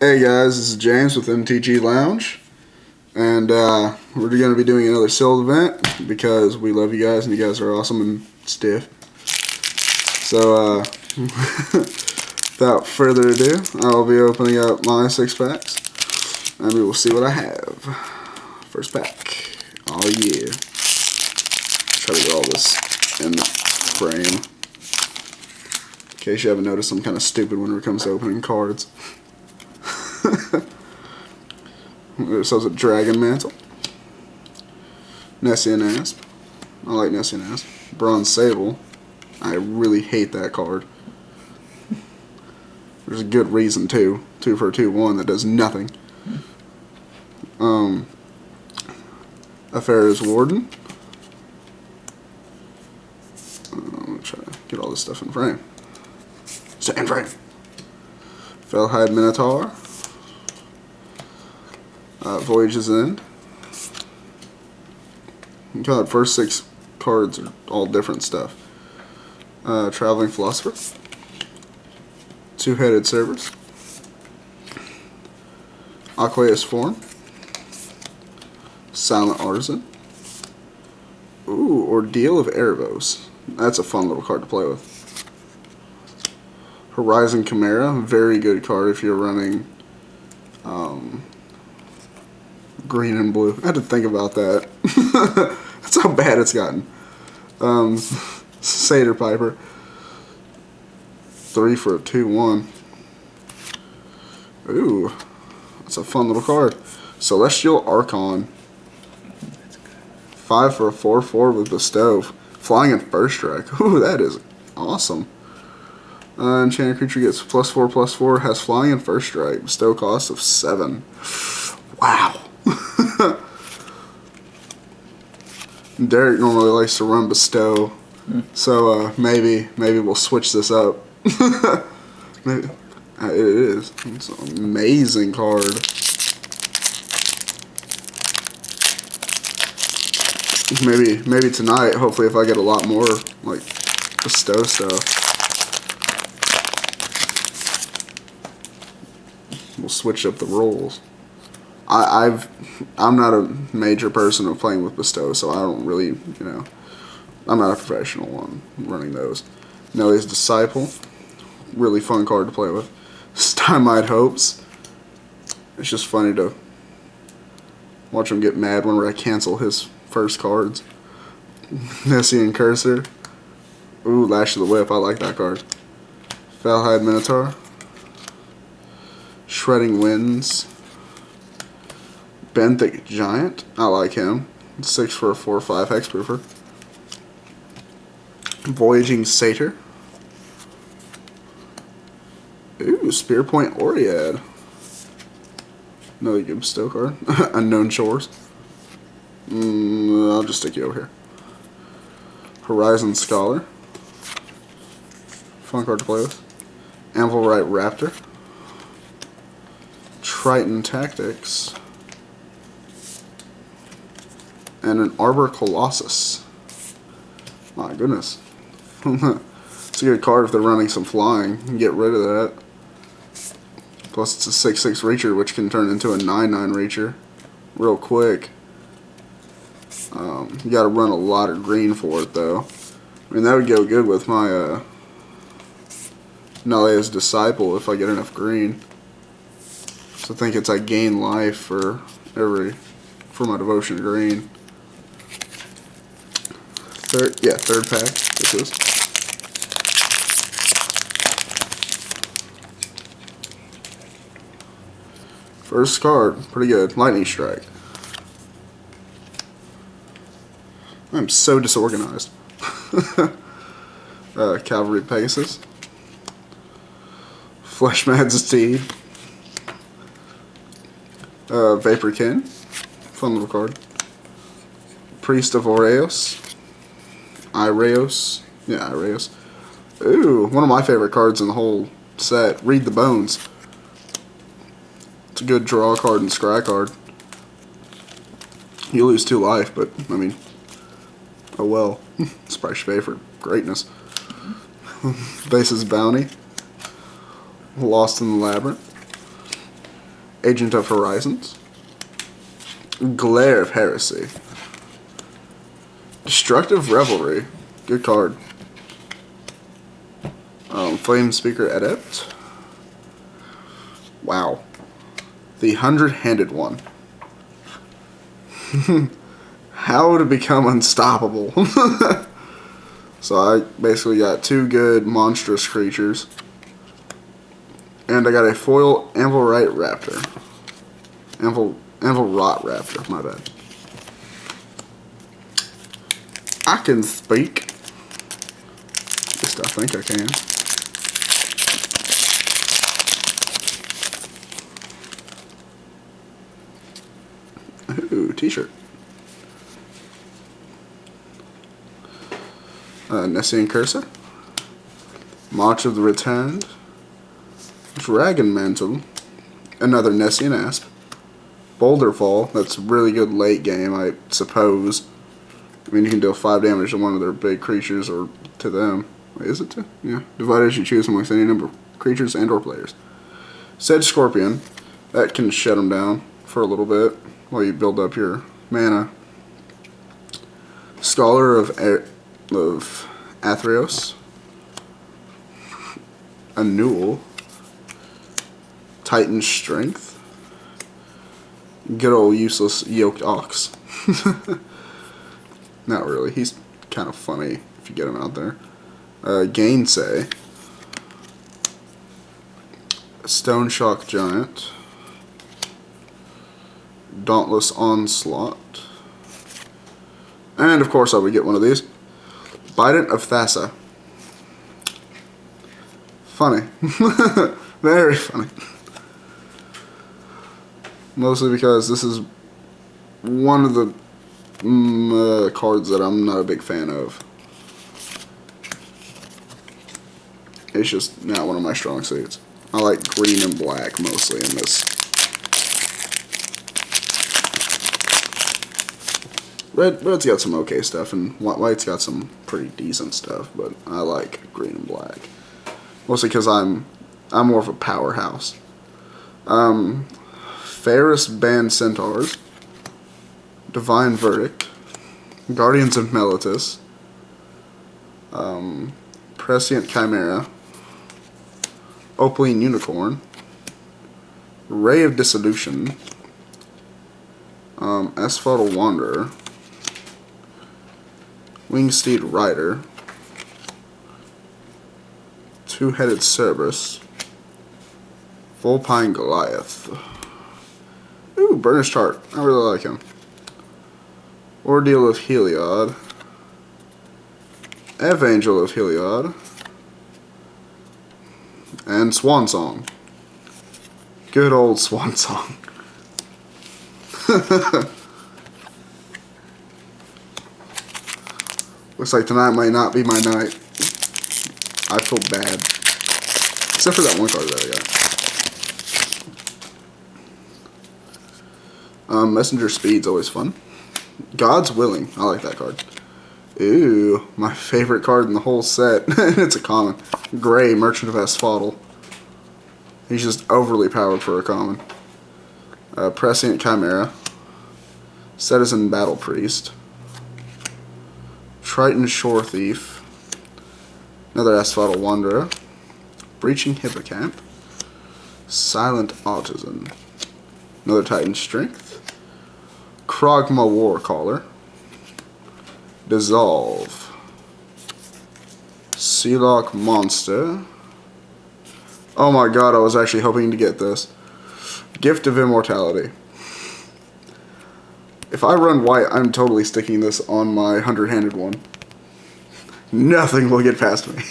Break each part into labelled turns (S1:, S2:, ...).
S1: Hey guys, this is James with MTG Lounge, and we're going to be doing another sealed event because we love you guys and you guys are awesome and stiff. So, without further ado, I'll be opening up my 6 packs, and we will see what I have. First pack. Oh yeah. Try to get all this in the frame. In case you haven't noticed, I'm kind of stupid when it comes to opening cards. There's a Dragon Mantle. Nessian Asp. I like Nessian Asp. Bronze Sable. I really hate that card. There's a good reason too. 2 for a 2/1 that does nothing. Theros Warden. I'm gonna try to get all this stuff in frame. Stay in frame. Fellhide Minotaur. Voyage's End. God, first 6 cards are all different stuff. Traveling Philosopher. Two-Headed Cerberus. Aqueous Form. Silent Artisan. Ooh, Ordeal of Erebos. That's a fun little card to play with. Horizon Chimera, very good card if you're running green and blue. I had to think about that. That's how bad it's gotten. Satyr Piper. 3 for a 2/1. Ooh, that's a fun little card. Celestial Archon. 5 for a 4/4 with Bestow. Flying in first strike. Ooh, that is awesome. Enchanted creature gets +4/+4. Has flying in first strike. Bestow cost of 7. Wow. Derek normally likes to run Bestow, so maybe we'll switch this up. Maybe. It is. It's an amazing card. Maybe tonight, hopefully, if I get a lot more like Bestow stuff, we'll switch up the roles. I'm not a major person of playing with Bestow, so I don't really, I'm not a professional on running those. Nelly's Disciple, really fun card to play with. Stymite Hopes. It's just funny to watch him get mad whenever I cancel his first cards. Nessian Cursor. Ooh, Lash of the Whip, I like that card. Fellhide Minotaur. Shredding Winds. Benthic Giant, I like him. 6 for a 4/5 hexproofer. Voyaging Satyr. Ooh, Spearpoint Oread. Another good Bestow card. Unknown Shores. I'll just stick you over here. Horizon Scholar. Fun card to play with. Anvilwright Raptor. Triton Tactics. And an Arbor Colossus. My goodness. It's a good card if they're running some flying. You can get rid of that. Plus it's a 6/6 reacher, which can turn into a 9/9 reacher real quick. You gotta run a lot of green for it though. I mean, that would go good with my Nelly's Disciple if I get enough green. So I think it's I gain life for my devotion to green. Third pack. This is. First card, pretty good. Lightning Strike. I'm so disorganized. Cavalry Pegasus. Fleshmad's Steed. Vaporkin. Fun little card. Priest of Oreos. Ireos. Yeah, Ireos. Ooh, one of my favorite cards in the whole set. Read the Bones. It's a good draw card and scry card. You lose 2 life, but, I mean, oh well. It's probably should pay for greatness. Base's Bounty. Lost in the Labyrinth. Agent of Horizons. Glare of Heresy. Destructive Revelry. Good card. Flame Speaker Adept. Wow. The 100-handed one. How to become unstoppable. So I basically got 2 good monstrous creatures. And I got a foil Anvilrite Raptor. Anvilrot Raptor, my bad. I can speak. At least I think I can. Ooh, t-shirt. Nessian Cursor. March of the Returned. Dragon Mantle. Another Nessian Asp. Boulder Fall. That's really good late game, I suppose. I mean, you can deal 5 damage to one of their big creatures or to them. Wait, is it to? Yeah. Divide as you choose amongst any number of creatures and or players. Sedge Scorpion. That can shut them down for a little bit while you build up your mana. Scholar of Athreos. A Newell. Titan Strength. Good old useless Yoked Ox. Not really. He's kind of funny if you get him out there. Gainsay. Stone Shock Giant. Dauntless Onslaught. And of course I would get one of these. Bident of Thassa. Funny. Very funny. Mostly because this is one of the cards that I'm not a big fan of. It's just not one of my strong suits. I like green and black mostly in this. Red's got some okay stuff, and white's got some pretty decent stuff, but I like green and black. Mostly because I'm more of a powerhouse. Ferris Band Centaurs. Divine Verdict. Guardians of Meletis. Prescient Chimera. Opaline Unicorn. Ray of Dissolution. Asphodel Wanderer. Wingsteed Rider. Two-Headed Cerberus. Vulpine Goliath. Ooh, Burnished Heart. I really like him. Ordeal of Heliod. Evangel of Heliod. And Swan Song. Good old Swan Song. Looks like tonight might not be my night. I feel bad. Except for that one card that I got. Messenger Speed's always fun. God's Willing. I like that card. Ooh, my favorite card in the whole set. It's a common. Gray, Merchant of Asphodel. He's just overly powered for a common. Prescient Chimera. Citizen Battle Priest. Triton Shore Thief. Another Asphodel Wanderer. Breaching Hippocamp. Silent Autism. Another Titan Strength. Krogma Warcaller. Dissolve. Sealock Monster. Oh my god, I was actually hoping to get this. Gift of Immortality. If I run white, I'm totally sticking this on my 100-handed one. Nothing will get past me.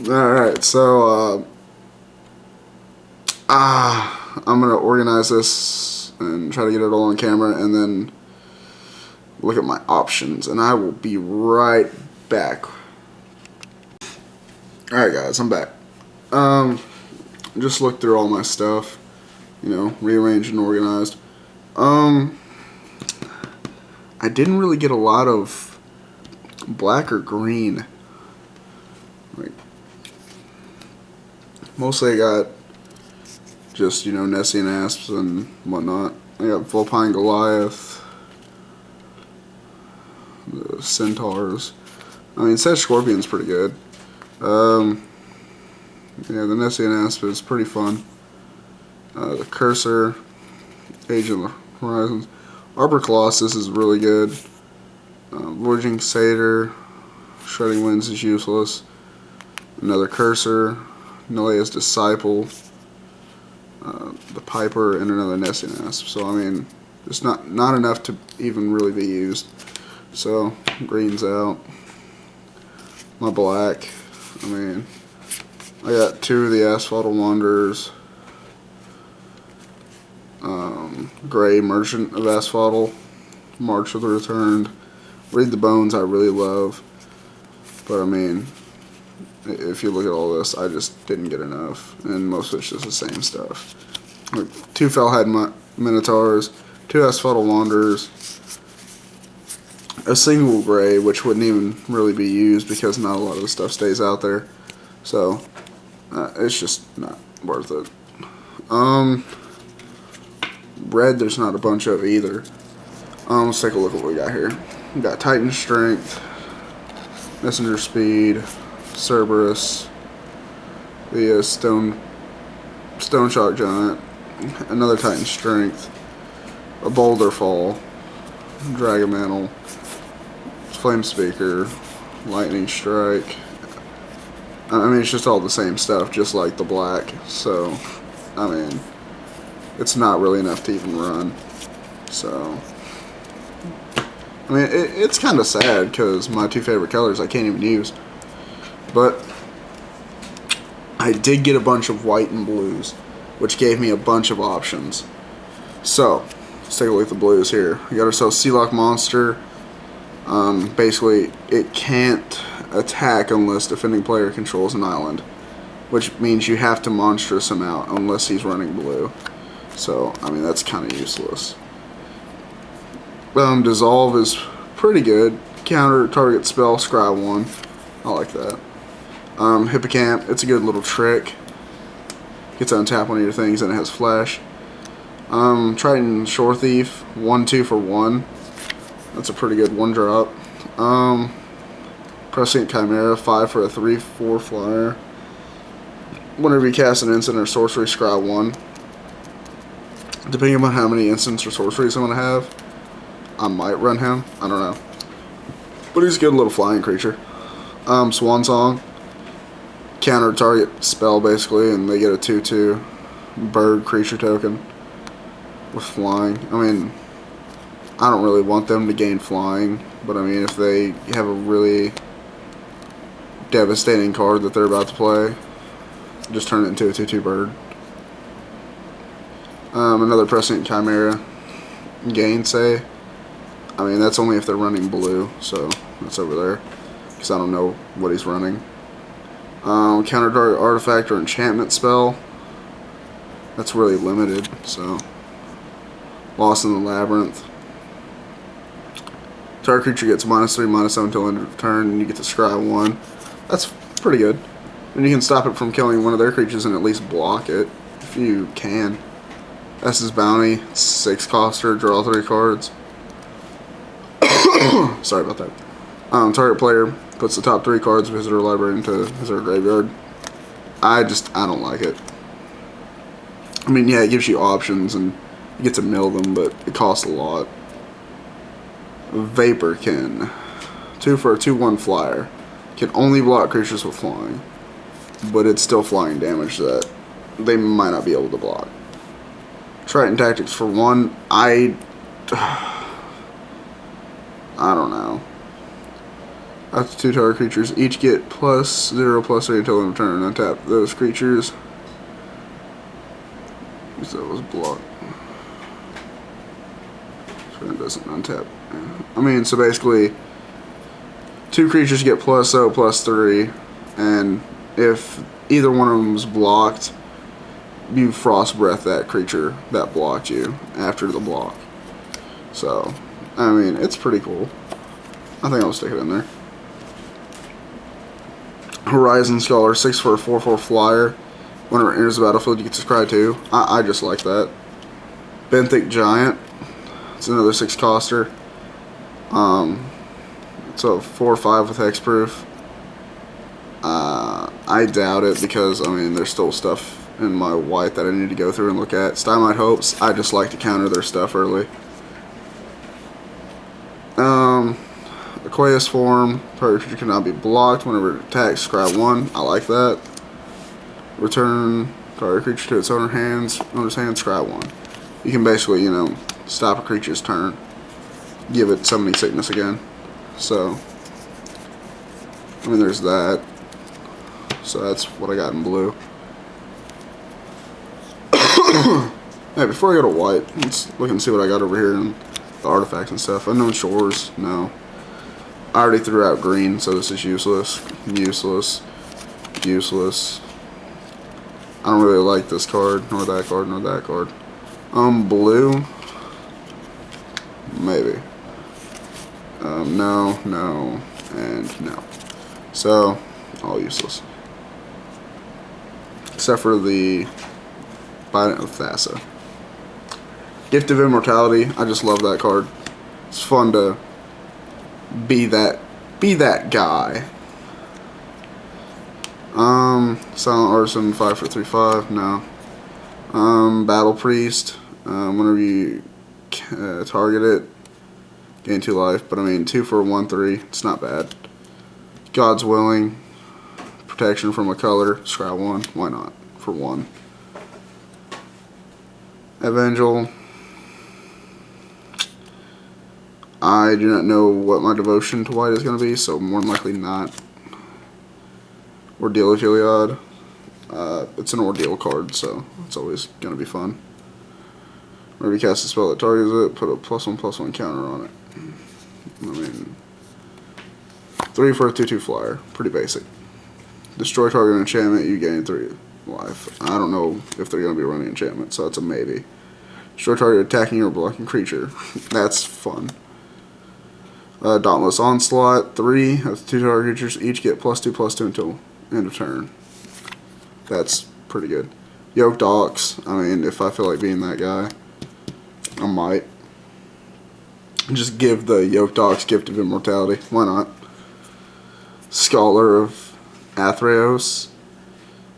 S1: Alright, so I'm going to organize this and try to get it all on camera and then look at my options, and I will be right back. Alright guys, I'm back. Just looked through all my stuff, you know, rearranged and organized. I didn't really get a lot of black or green. Like, Mostly I got just, you know, Nessie and Asps and whatnot. I got Vulpine Goliath, the Centaurs. I mean, Sedge Scorpion's pretty good. Yeah, the Nessie and Asp is pretty fun. The Cursor, Age of the Horizons. Arbor Colossus is really good. Voyaging Satyr, Shredding Winds is useless. Another Cursor, Nelea's Disciple, the Piper, and another Nessie and Asp. So, I mean, it's not enough to even really be used. So, green's out. My black, I mean, I got 2 of the Asphaltal Wanderers. Gray Merchant of Asphaltal, March of the Returned. Read the Bones I really love. But, I mean, if you look at all this, I just didn't get enough. And most of it's just the same stuff. Like 2 Fellhead Minotaurs, 2 Asphaltal Wanderers, a single gray, which wouldn't even really be used because not a lot of the stuff stays out there. So, it's just not worth it. Red, there's not a bunch of either. Let's take a look at what we got here. We got Titan Strength, Messenger Speed, Cerberus, the Stone Shock Giant, another Titan Strength, a Boulder Fall, Dragon Mantle, Flame Speaker, Lightning Strike. I mean, it's just all the same stuff, just like the black. So, I mean, it's not really enough to even run. So, I mean, it's kind of sad because my 2 favorite colors I can't even use. But I did get a bunch of white and blues, which gave me a bunch of options. So, let's take a look at the blues here. We got ourselves Sealock Monster. Basically, it can't attack unless defending player controls an island, which means you have to monstrous him out unless he's running blue. So, I mean, that's kind of useless. Dissolve is pretty good. Counter target spell, scry 1. I like that. Hippocamp, it's a good little trick. Gets to untap one of your things and it has flash. Triton Shore Thief, 1/2 for 1. That's a pretty good 1-drop. Prescient Chimera, 5 for a 3/4 flyer. Whenever you cast an instant or sorcery, scry 1. Depending on how many instants or sorceries I'm going to have, I might run him. I don't know. But he's a good little flying creature. Swan Song. Counter target spell, basically, and they get a 2/2 bird creature token with flying. I mean, I don't really want them to gain flying, but I mean, if they have a really devastating card that they're about to play, just turn it into a 2/2 bird. Another Prescient Chimera. Gainsay. I mean, that's only if they're running blue, so that's over there, because I don't know what he's running. Counter target artifact or enchantment spell. That's really limited, so. Lost in the Labyrinth. Target creature gets -3, -7 until end of turn, and you get to scry 1. That's pretty good. And you can stop it from killing one of their creatures and at least block it, if you can. S's Bounty, 6-coster, draw 3 cards. Sorry about that. Target player puts the top 3 cards of Visitor Library into his or her graveyard. I don't like it. I mean, yeah, it gives you options and you get to mill them, but it costs a lot. Vaporkin, 2 for a 2/1 flyer. Can only block creatures with flying, but it's still flying damage that they might not be able to block. Triton Tactics for 1. I don't know. After 2 target creatures, each get +0/+3 until end of turn. Untap those creatures. That was blocked. So it doesn't untap. I mean, so basically, 2 creatures get +0/+3, and if either one of them is blocked, you Frost Breath that creature that blocked you after the block. So, I mean, it's pretty cool. I think I'll stick it in there. Horizon Scholar, 6 for a 4/4 flyer. Whenever it enters the battlefield, you get to scry 2. I just like that. Benthic Giant. It's another 6 coster. It's a 4/5 with hexproof. I doubt it because, I mean, there's still stuff in my white that I need to go through and look at. Stymite Hopes, I just like to counter their stuff early. Aqueous Form, target creature cannot be blocked whenever it attacks, scry 1. I like that. Return target creature to its owner's hands, scry 1. You can basically, you know, stop a creature's turn, give it Summoning Sickness again. So, I mean, there's that. So that's what I got in blue. Hey, before I go to white, let's look and see what I got over here in the artifacts and stuff. Unknown Shores, no. I already threw out green, so this is useless. Useless. Useless. I don't really like this card, nor that card, nor that card. Blue. Maybe. No, no, and no. So, all useless. Except for the Bident of Thassa. Gift of Immortality. I just love that card. It's fun to be that guy. Silent Artisan 5 for 3/5. No. Battle Priest. Whenever you target it, gain 2 life. But I mean, 2 for 1/3. It's not bad. God's Willing. Protection from a color. Scry 1. Why not? For 1. Evangel. I do not know what my devotion to white is going to be, so more than likely not. Ordeal of Gilead. It's an ordeal card, so it's always going to be fun. Whenever you cast a spell that targets it, put a +1/+1 counter on it. I mean, 3 for a 2/2 flyer. Pretty basic. Destroy target enchantment, you gain 3 life. I don't know if they're going to be running enchantment, so it's a maybe. Destroy target attacking or blocking creature. That's fun. Dauntless Onslaught, 3 of 2 target creatures each get +2/+2 until end of turn. That's pretty good. Yoked Ox, I mean, if I feel like being that guy, I might. Just give the Yoked Ox Gift of Immortality. Why not? Scholar of Athreos,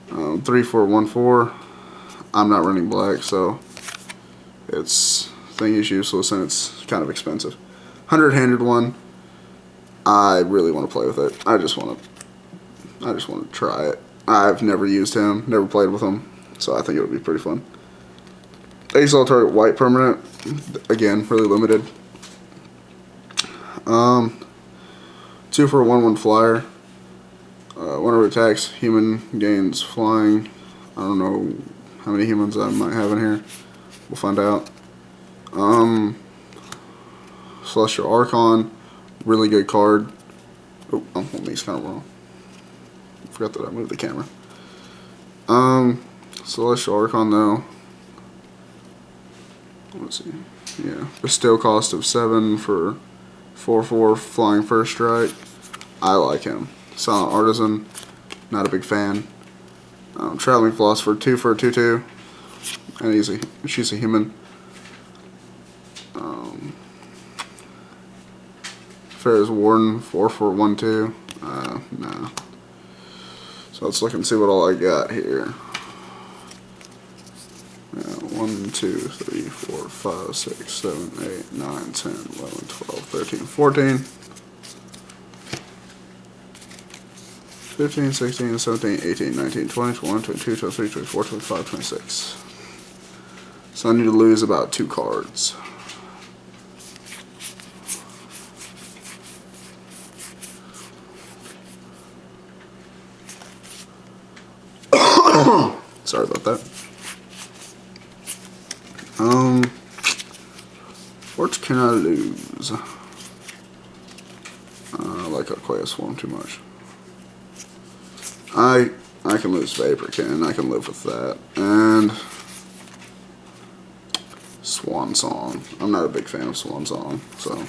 S1: 3 for 1/4. I'm not running black, so its thing is useless and it's kind of expensive. 100-handed one. I really want to play with it. I just want to try it. I've never used him, never played with him, so I think it would be pretty fun. Exile target white permanent. Again, really limited. 2 for a 1/1 flyer. Whenever it attacks, human gains flying. I don't know how many humans I might have in here. We'll find out. Celestial Archon, really good card. Oh, he's kind of wrong. I forgot that I moved the camera. Celestial Archon though. Let's see. Yeah, bestow cost of 7 for 4/4 flying first strike. I like him. Silent Artisan, not a big fan. Traveling Philosopher, 2 for a 2/2, and she's a human. Fair's Warden, 4 for 1/2. No. So let's look and see what all I got here. 1, 2, 3, 4, 5, 6, 7, 8, 9, 10, 11, 12, 13, 14. 15, 16, 17, 18, 19, 20, 21, 22, 23, 24, 25, 26. So I need to lose about 2 cards. Sorry about that. What can I lose? I like Aqueous Form too much. I can lose Vaporkin. I can live with that. And Swan Song. I'm not a big fan of Swan Song, so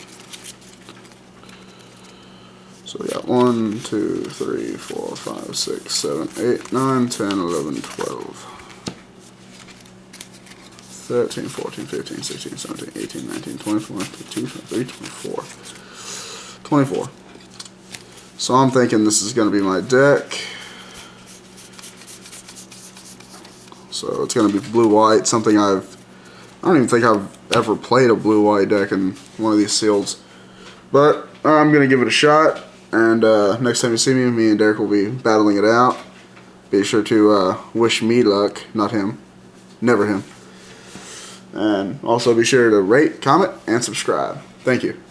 S1: So we got 1, 2, 3, 4, 5, 6, 7, 8, 9, 10, 11, 12. 13, 14, 15, 16, 17, 18, 19, 20, 21, 22, 23, 24. 24. So I'm thinking this is going to be my deck. So it's going to be blue-white, something I don't even think I've ever played a blue-white deck in one of these sealeds. But I'm going to give it a shot, and next time you see me and Derek will be battling it out. Be sure to wish me luck, not him. Never him. And also be sure to rate, comment, and subscribe. Thank you.